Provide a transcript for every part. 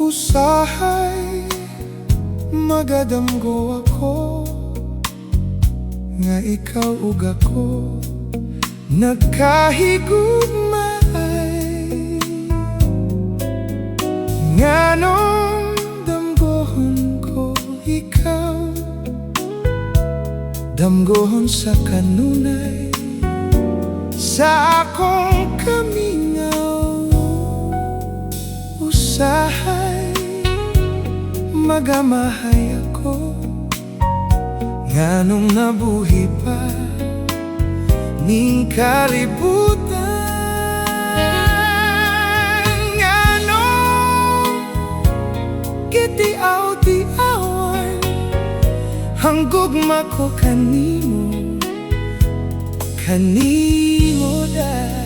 Usahay, magadamgo ako, nga ikaw ug ako nagkahigugmay. Nganong damgohon ko ikaw, damgohon sa kanunay, sa akong kamingaw. Usahay, magamahay ako, nganong nabuhi pa ning kalibutan. Nganong gitiaw-tiawan ang gugma ko kanimo, kanimo dahil.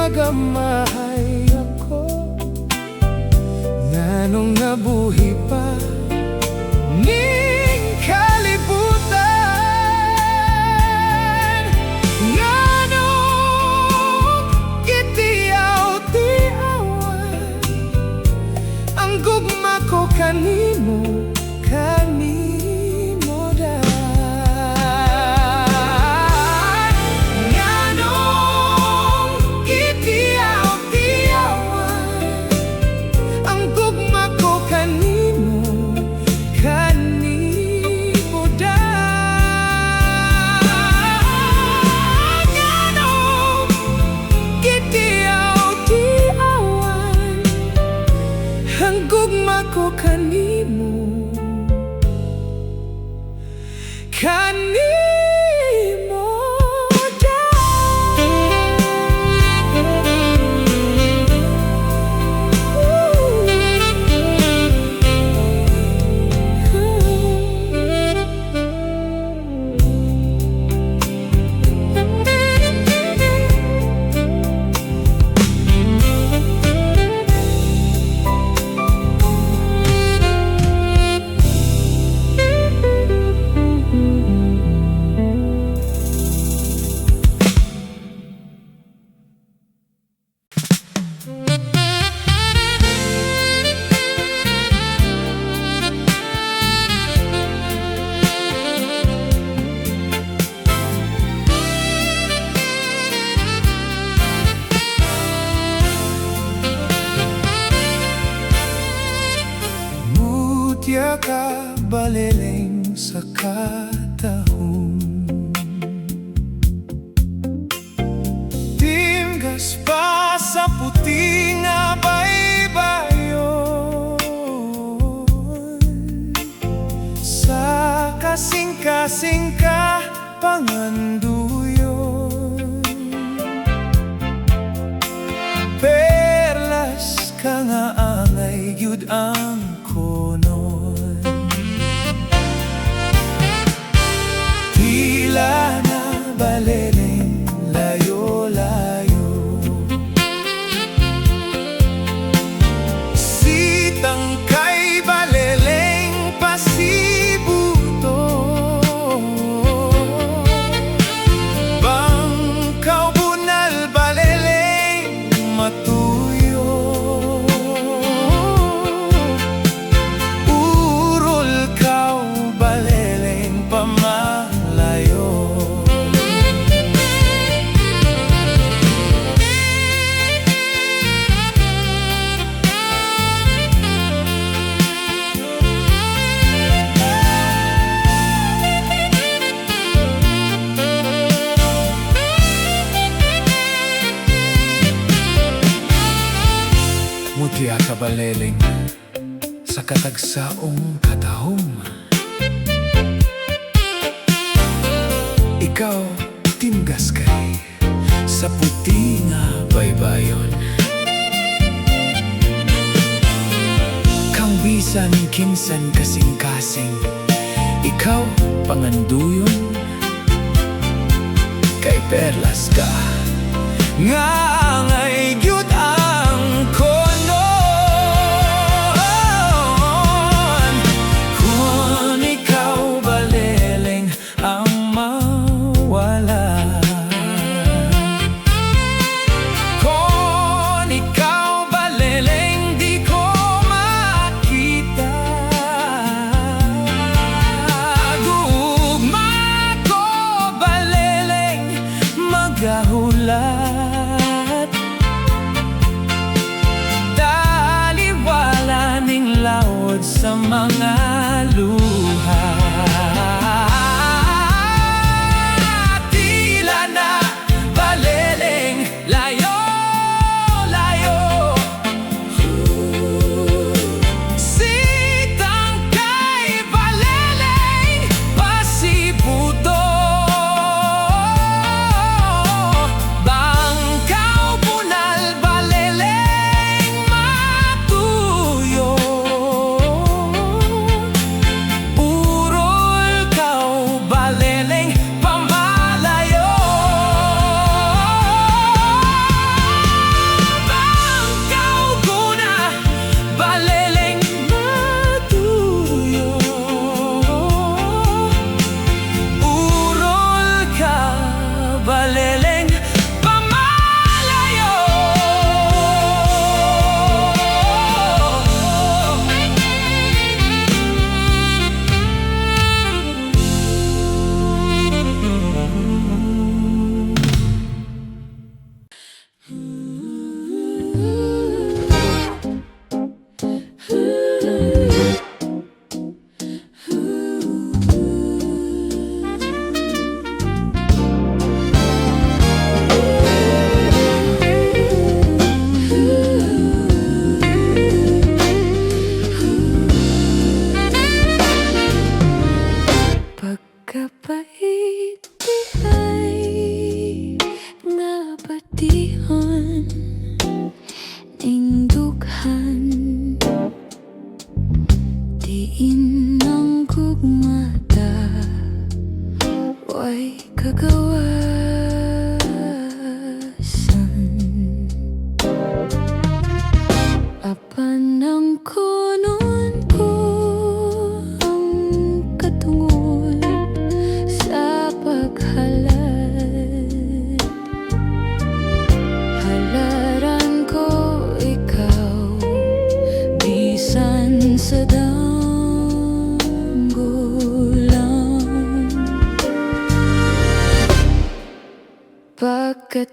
Magamahay ako, nganong nabuhi pa ning kalibutan. Nganong gitiaw-tiawan ang gugma ko kanimo, kanimo dahil. Ang gugma ko kanimo, kanimo Mutya ka baleleng sa katahom, timgas pa sa puti nga baybayon, sa kasing-kasing ka panganduyon. Perlas ka nga angay gyud ang konon, tila na baleleng layo-layo. Sitang kay baleleng pasibuton, sa Baleleng, sa katagsaong katahom. Ikaw timgas kay sa puti nga baybayon. Kang bisan kinsan kasing-kasing, ikaw panganduyon. Kay perlas ka nga ngay gyud ang konon. Kung ikaw baleleng ang mawala, kung ikaw baleleng di ko makita, gugma ko baleleng magahulat. Sa mga luha, tila na baleleng layo, layo. Sitang kay baleleng pasibuto, bangkaw bunal baleleng matuyo.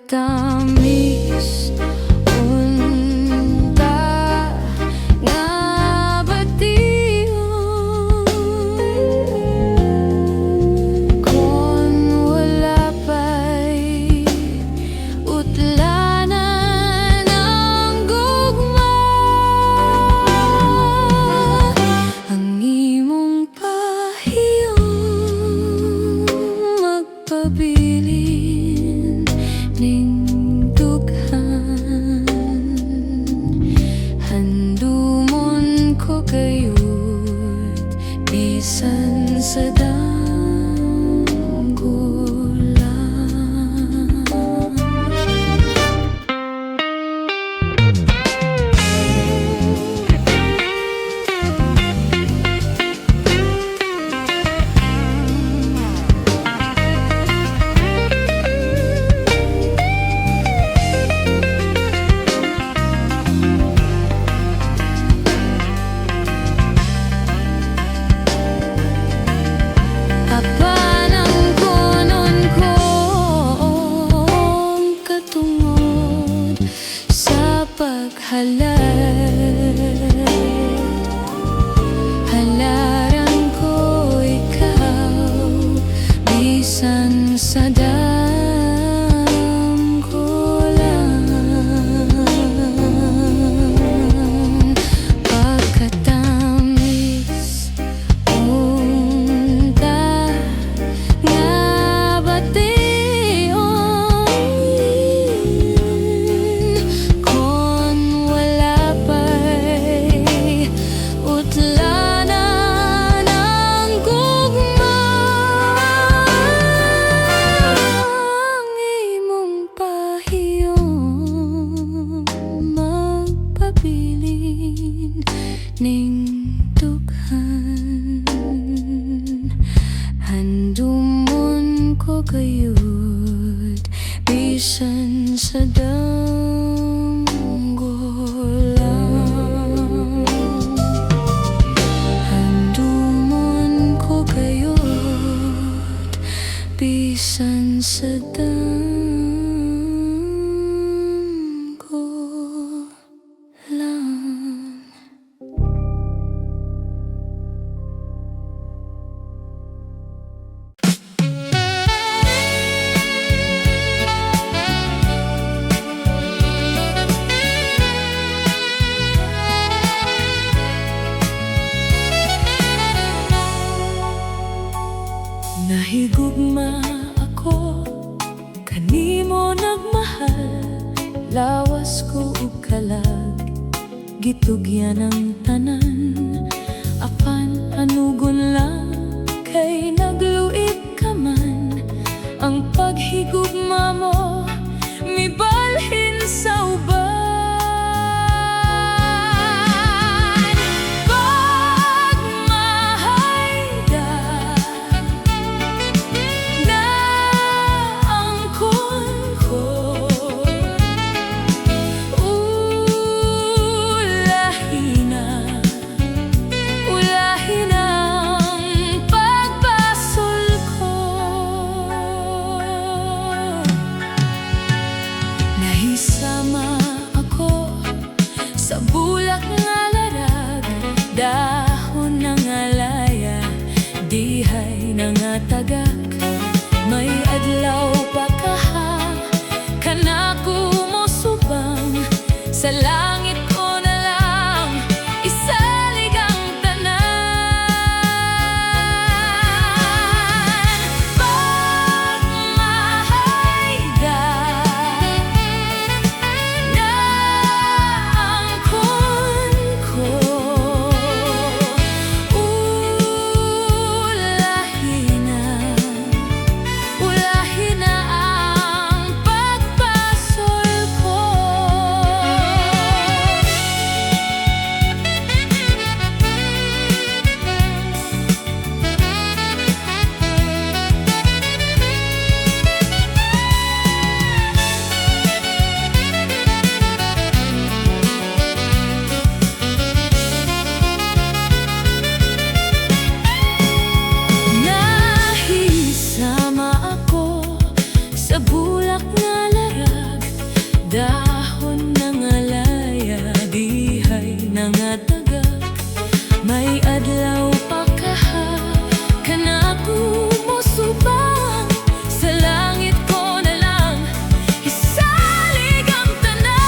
Pagkatamis unta nga batihon, kung wala pa'y utlanan ang gugma, ang imong pahiyon magpabilin ning dughan. Handumon ko kayod bisan sa Damgo lang. kayut bisan sa damgo lang. Handumon ko kayut bisan sa damgo lang. Nahigugma ako, kanimo nagmahal, lawas ko ug kalag, gitugyan ang tanan, apan anugon lang, kay nagluib ka man, ang paghigugma mo, mibalhin sa uban. Dahon ng alaya, dihay nangatagak, may adlaw pa kaha, kanako mo subang, sa langit ko na lang, isalig ang tanan. Pagmahayda na angkon ko, dahon ng alaya, dihay nangatagak, may adlaw pa kaha, kanako mo subang, sa langit ko na lang, isalig ang tanan.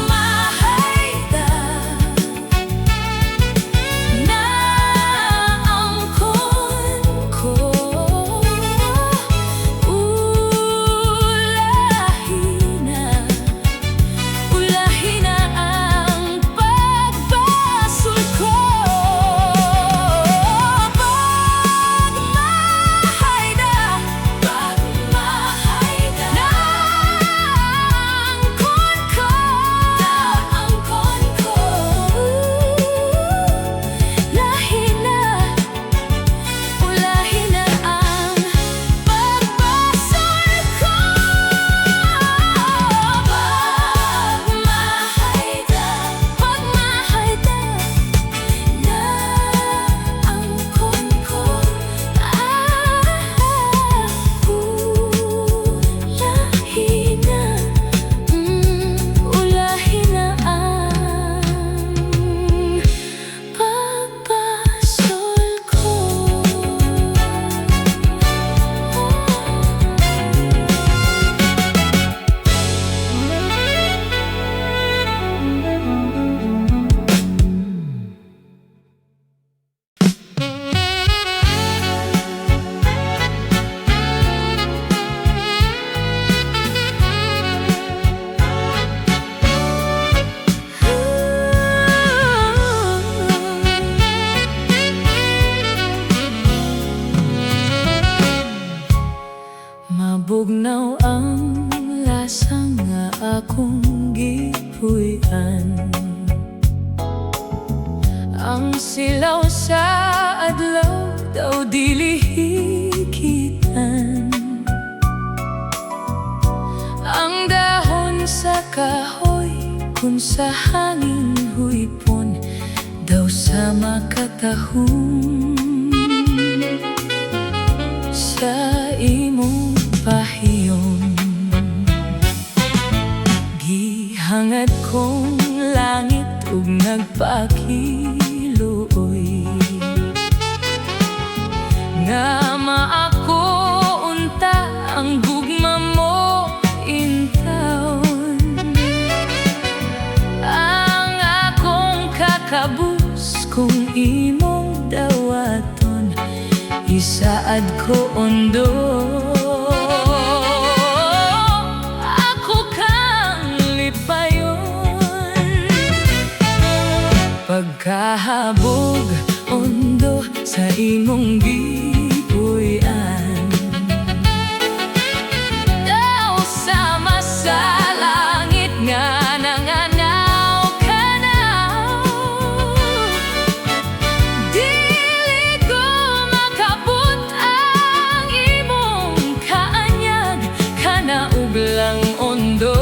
Pagmahayda na angkon ko, ulahi na ang pagbasol ko. Pagmahayda na angkon ko, lahi na, ulahi na ang pagbasol ko. Pagmahayda na angkon ko, ulahi na, ulahi na ang pagbasol ko. Mabugnaw ang lasang nga akong gipuy-an, ang silaw sa ikaw dilihikitan. Ang dahon sa kahoy kung sa hangin huipon daw sa makatahong sa imong pahiyon. Gihangad kong langit ug nagpakiluoy nga maako unta ang gugma mo intawon. Ang akong kakabus kung imong dawaton isaad ko ondo. Ako kang lipayon pagkahabog ondo sa imong gipuy-an. Daw sama sa langit nga nanganaw ka na. Dili ko makabut ang imong kaanyag kana uglang ondo.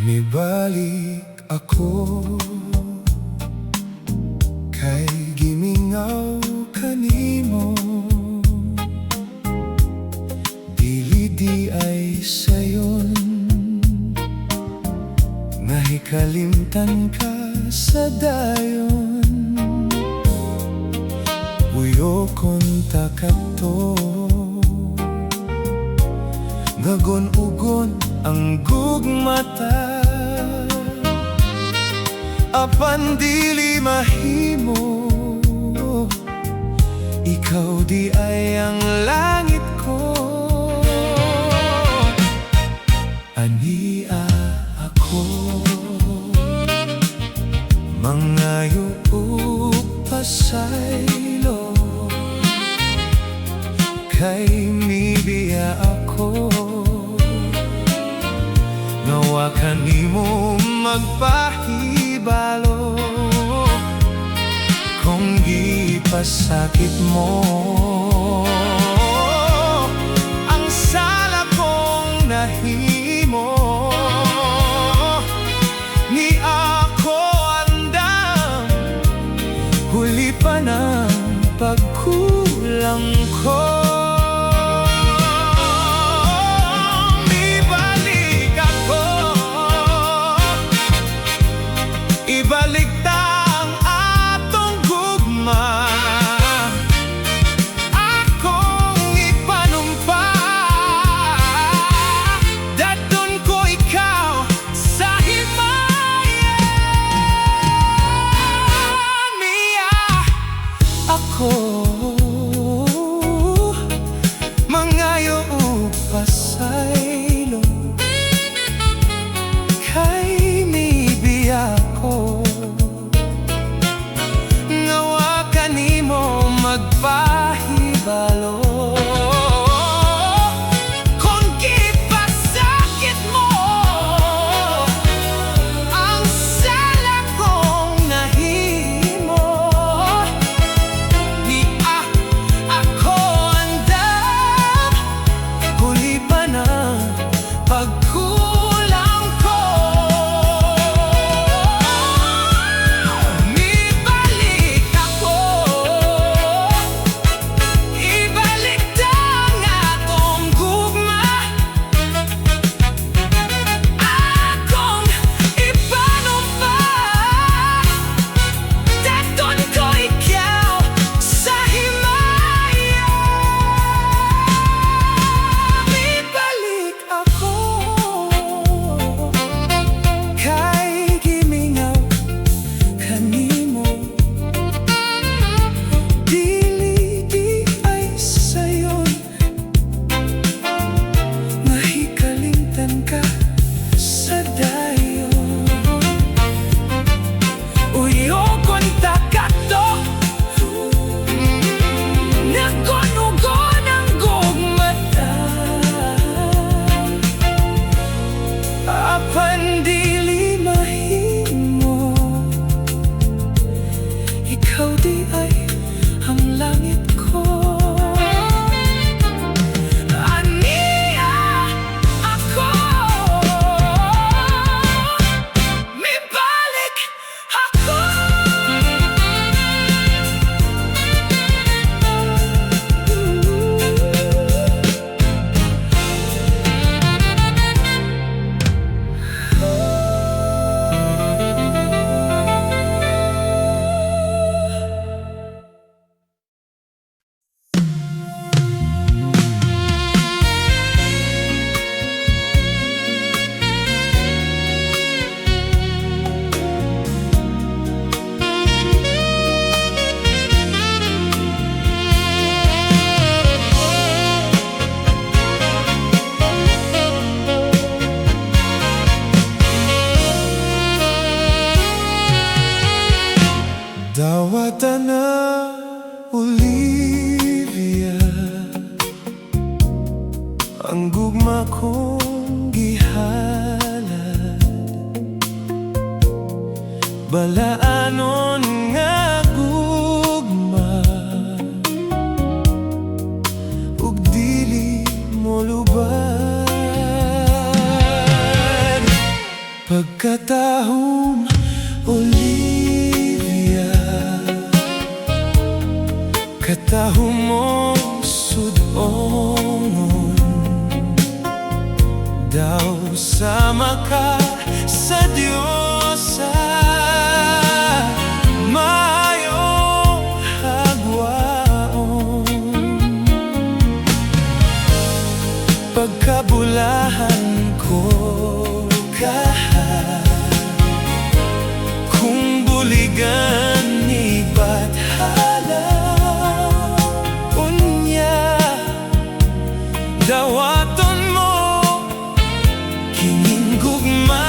Mibalik ako kay gimingaw kanimo. Dili di ay sayon nahikalimtan ka sa dayon. Buyo konta kadto ngagon-ugon ang gugmata. Apan dili mahimo, ikaw di ay ang langit ko. Ania ako mangayo upasaylo kay mibiya ako. Nawa kanimo magpahibalo kung gipasakit mo ang sala kong nahimo. Ni ako andam pagkulang ko. Mibalik ako, ibalik ang atong gugma. Akong ipanumpa, dadon ko ikaw sa himayan. Miya ako, mangayo upasaylo, kay mibiyako. Ngawa kanimo magpahibalo, kung gipasakit mo ang sala kong nahimo. Niya ako andam, huli pa na pagkulang ko. Mibalik ako, ibalik ang atong gugma. Akong ipanumpa, dadon ko ikaw sa himayan. Mibalik ako, kay gimingaw kanimo. Dili di ay sayon, mahikalimtan ka sa dayon. Uyo kontak ato, nagunugon ang gugmata. Apan dili mahimo, ikaw di ay ang langit ko. Aniya ako, mibalik ako. Dawatan na Olivia, ang gugma kong gihalad. Balaanon nga gugma, ug dili mo lubad. Pagkatahong Olivia, katahong mong sudongon, daw sama ka sa Diyosa. Maayong hagwaon, pagkabulahan ko ka, kung buligan ni Bathala. Unya, dawaton mo, kingin gugma.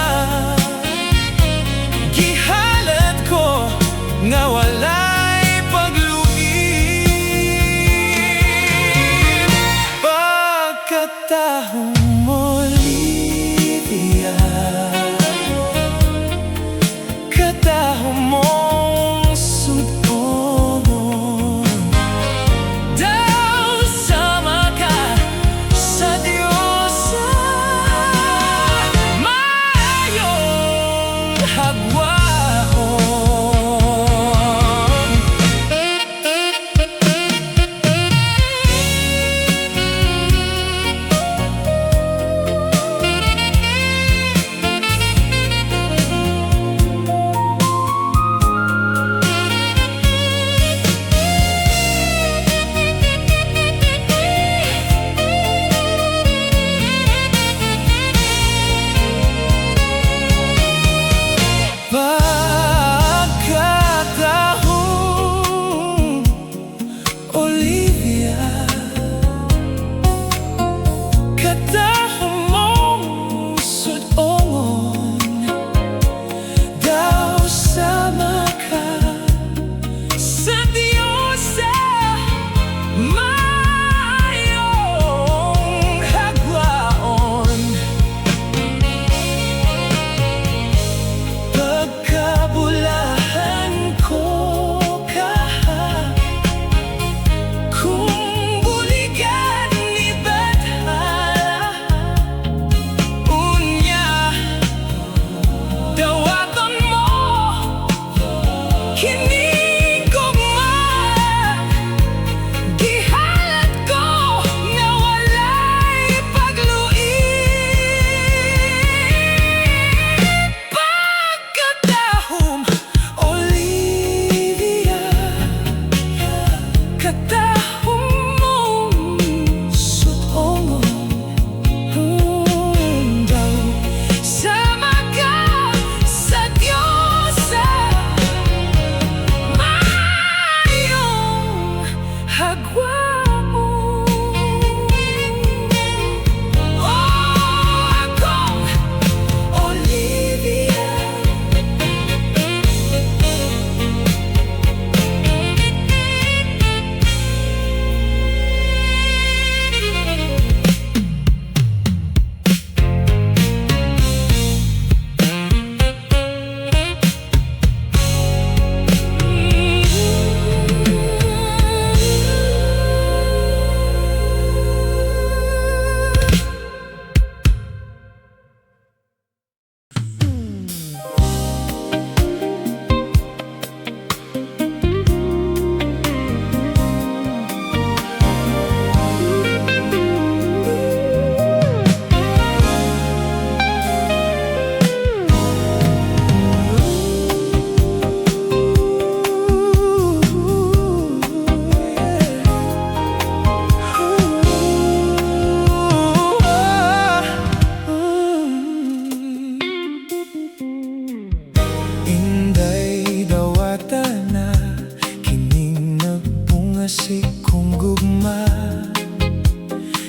si kong gugma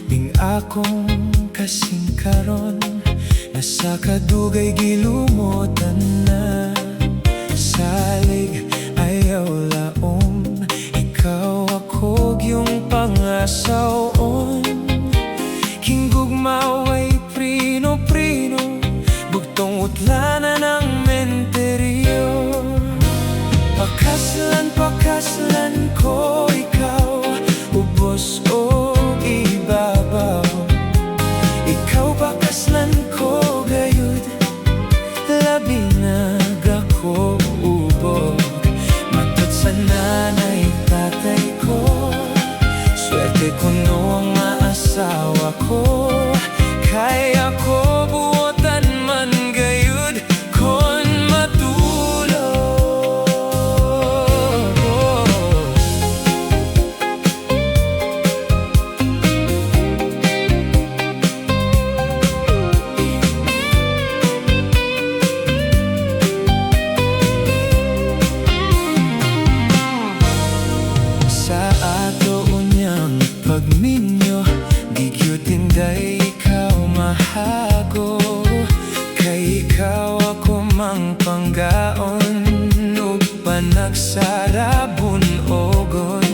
Bing akong kasing karon Nasa kadugay gilumutan na Salig ayaw laom Ikaw ako yung pangasawon Kinggugma way prino-prino Bugtong utlanan ng menteryo Pakaslan, pakaslan ko ikaw Ubos o ibabaw Ikaw pakaslan ko gayud Labinag ako ubog Matot sa nanay tatay ko Swerte ko no ang maasawa ko Kaya ko buotan man gayud Kon matulog Sa ato unyang pagminyo Gigyutin day ikaw mahago Kay ikaw ako mang panggaon Ug panagsarabon ogon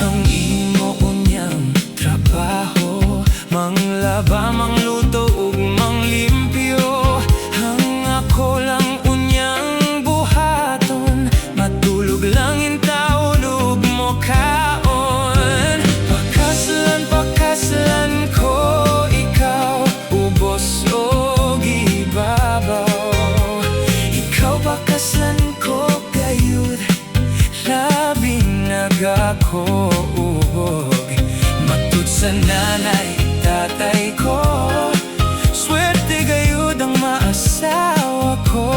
Ang imo unyang trabaho Manglaba, mangluto ug manglimpyo Ang ako lang unyang buhaton Matulog lang intaon ug mokaon Pakaslan, pakaslan ko ikaw Ubos o gibabaw Ikaw pakaslan ko gayud Labinag ako ubog Matud sa nanay tatay ko Swerte gayud ang maasawa ko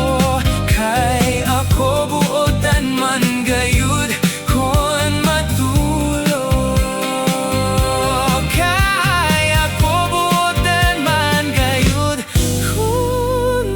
Kay ako buotan man gayud Kon matulog Kay ako buotan man gayud Kon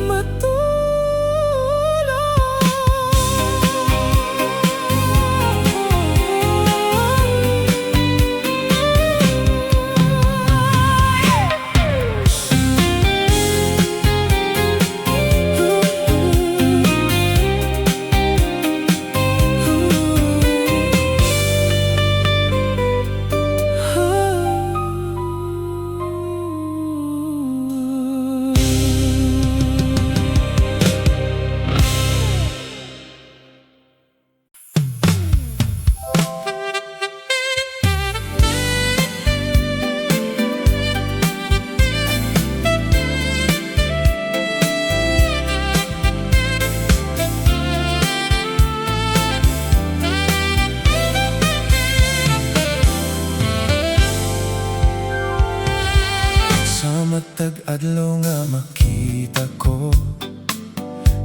Matag-adlaw nga makita ko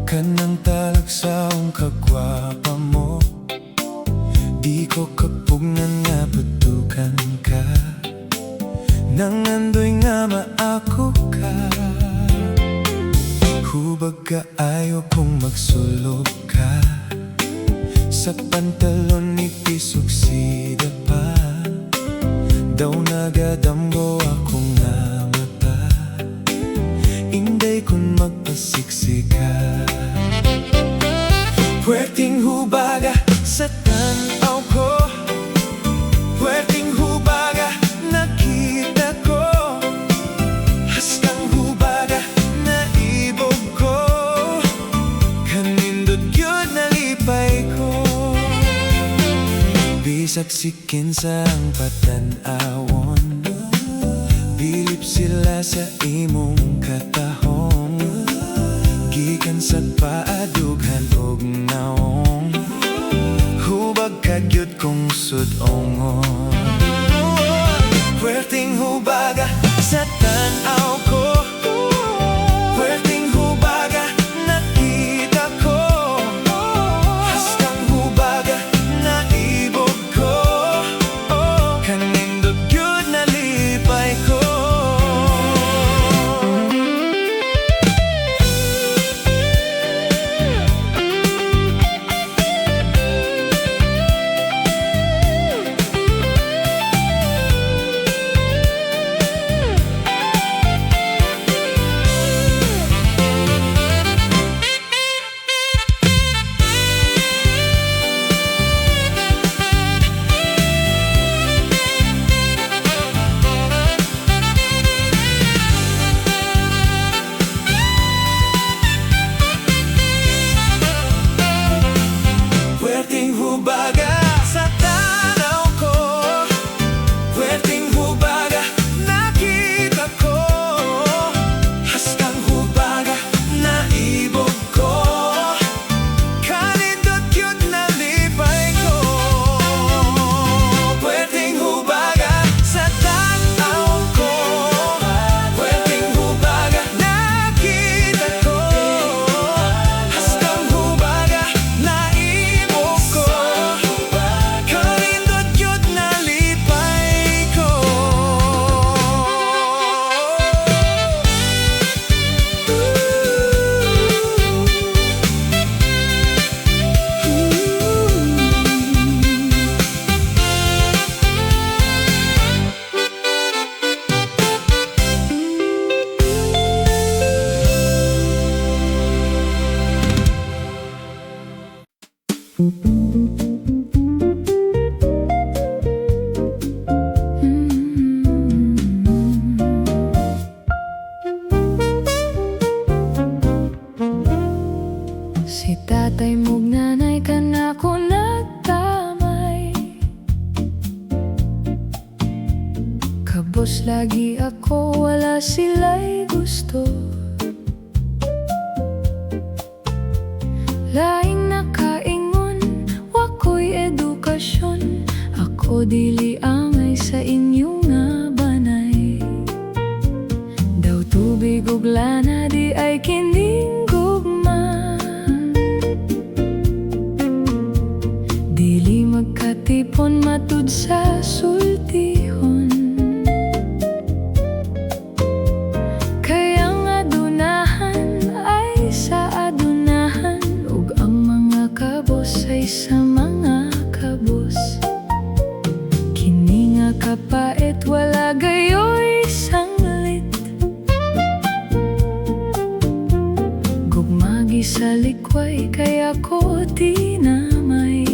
Kanang talagsaong kagwapa mo Di ko kapugnan nga putukan ka Nangandoy nga maako ka Hubag ka ayaw kong magsulog ka Sa pantalon ni pisuksida pa Daw nagadamgo ako nga Inday kung magpasiksika Puerting Hubaga sa tanaw ko Puerting Hubaga nakita ko Hastang Hubaga naibog ko Kanindot yun nalipay ko Bisag sikin sa ang patanawon Bilip sila sa imong katahong Gikan sa paadughan og naong Hubag kagyud kong sudongon Puerting Hubaga sa tanaw ko Puerting Hubaga nakita ko Hastang Hubaga naibog ko Kanindot yun nalipay ko Si tatay mo'g nanay ka na ko nagtamay. Kabos lagi ako, wala sila'y gusto. Laing nakaingon, wako'y edukasyon. Ako dili angay sa inyo nga banay. Daw tubig ug lana di ay kining gugma. Dili magkatipon matud sa sultihon. Kaya nga dunahan ay sa adunahan, ug ang mga kabos ay sa mga kabos. Kini nga kapait wala gayoy sanglit. Gugmagi sa likway kaya ko tinamay.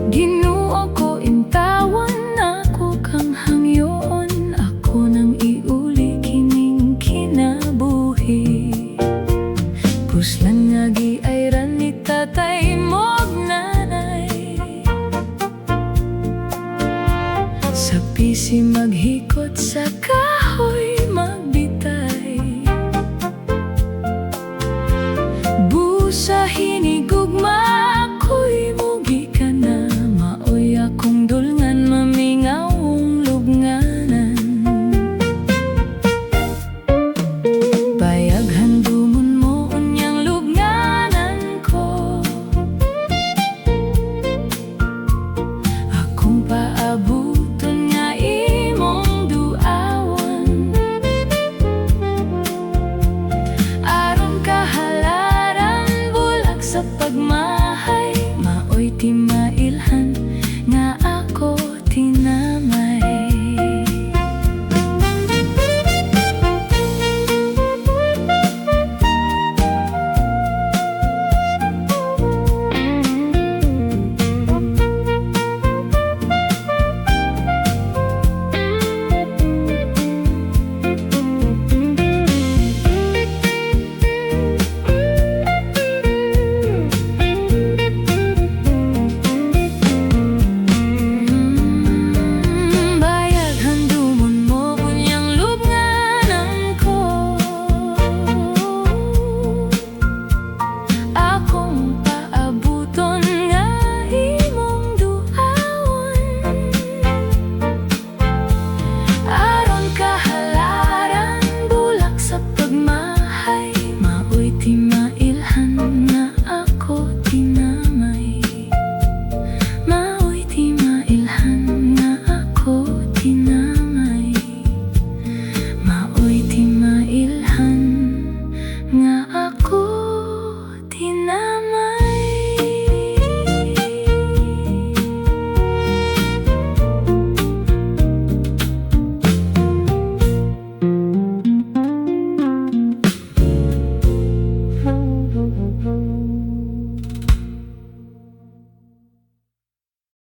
Ginoo ko intawan ako kang hangyoon. Ako nang iuli kining kinabuhi. Puslan nga giayran ni tatay mo'g nanay. Sa pisi maghikot, sa kahoy magbitay. Busa hinigugma ako'y mugi ka na. Maoy akong dulngan, mamingawong lubnganan. Bayaghan dumon mo unyang lubnganan ko. Akong paabuton nga imong duawan. Aron kahalaran bulag sa pagmamahal.